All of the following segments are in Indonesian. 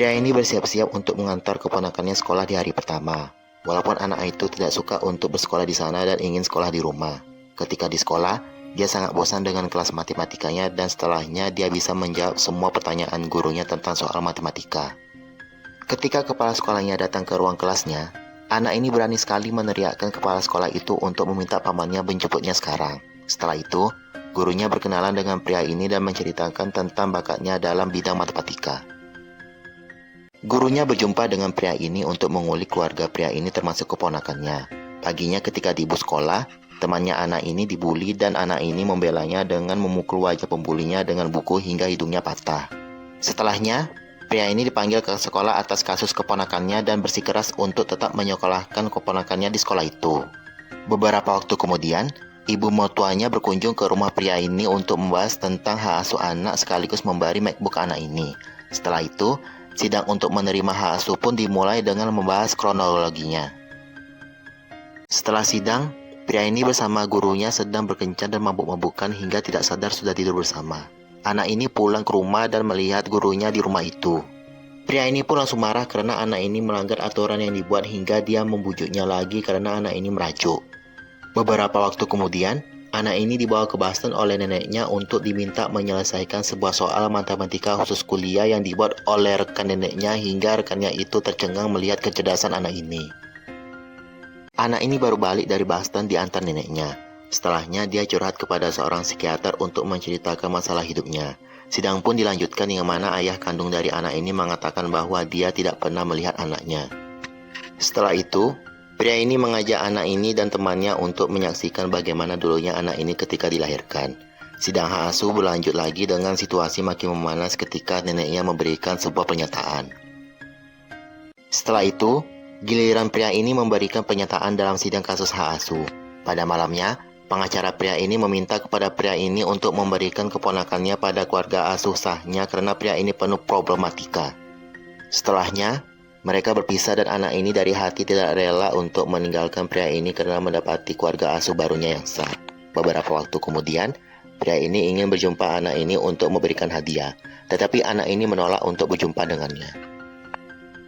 Pria ini bersiap-siap untuk mengantar keponakannya sekolah di hari pertama. Walaupun anak itu tidak suka untuk bersekolah di sana dan ingin sekolah di rumah. Ketika di sekolah, dia sangat bosan dengan kelas matematikanya dan setelahnya dia bisa menjawab semua pertanyaan gurunya tentang soal matematika. Ketika kepala sekolahnya datang ke ruang kelasnya, anak ini berani sekali meneriakkan kepala sekolah itu untuk meminta pamannya menjemputnya sekarang. Setelah itu, gurunya berkenalan dengan pria ini dan menceritakan tentang bakatnya dalam bidang matematika. Gurunya berjumpa dengan pria ini untuk mengulik keluarga pria ini termasuk keponakannya. Paginya ketika di bus sekolah, temannya anak ini dibuli dan anak ini membelanya dengan memukul wajah pembulinya dengan buku hingga hidungnya patah. Setelahnya, pria ini dipanggil ke sekolah atas kasus keponakannya dan bersikeras untuk tetap menyekolahkan keponakannya di sekolah itu. Beberapa waktu kemudian, ibu mertuanya berkunjung ke rumah pria ini untuk membahas tentang hak asuh anak sekaligus memberi MacBook anak ini. Setelah itu, sidang untuk menerima hak asuh pun dimulai dengan membahas kronologinya. Setelah sidang, pria ini bersama gurunya sedang berkencan dan mabuk-mabukan hingga tidak sadar sudah tidur bersama. Anak ini pulang ke rumah dan melihat gurunya di rumah itu. Pria ini pun langsung marah karena anak ini melanggar aturan yang dibuat hingga dia membujuknya lagi karena anak ini merajuk. Beberapa waktu kemudian, anak ini dibawa ke Boston oleh neneknya untuk diminta menyelesaikan sebuah soal matematika khusus kuliah yang dibuat oleh rekan neneknya hingga rekannya itu tercengang melihat kecerdasan anak ini. Anak ini baru balik dari Boston diantar neneknya. Setelahnya dia curhat kepada seorang psikiater untuk menceritakan masalah hidupnya. Sidang pun dilanjutkan yang mana ayah kandung dari anak ini mengatakan bahwa dia tidak pernah melihat anaknya. Setelah itu, pria ini mengajak anak ini dan temannya untuk menyaksikan bagaimana dulunya anak ini ketika dilahirkan. Sidang hak asuh berlanjut lagi dengan situasi makin memanas ketika neneknya memberikan sebuah pernyataan. Setelah itu, giliran pria ini memberikan pernyataan dalam sidang kasus hak asuh. Pada malamnya, pengacara pria ini meminta kepada pria ini untuk memberikan keponakannya pada keluarga asuh sahnya karena pria ini penuh problematika. Setelahnya, mereka berpisah dan anak ini dari hati tidak rela untuk meninggalkan pria ini karena mendapati keluarga asuh barunya yang sah. Beberapa waktu kemudian, pria ini ingin berjumpa anak ini untuk memberikan hadiah, tetapi anak ini menolak untuk berjumpa dengannya.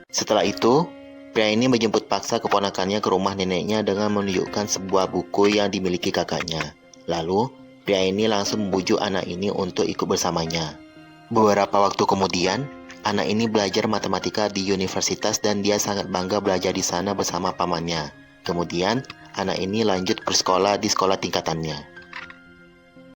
Setelah itu, pria ini menjemput paksa keponakannya ke rumah neneknya dengan menunjukkan sebuah buku yang dimiliki kakaknya. Lalu, pria ini langsung membujuk anak ini untuk ikut bersamanya. Beberapa waktu kemudian, anak ini belajar matematika di universitas dan dia sangat bangga belajar di sana bersama pamannya. Kemudian, anak ini lanjut bersekolah di sekolah tingkatannya.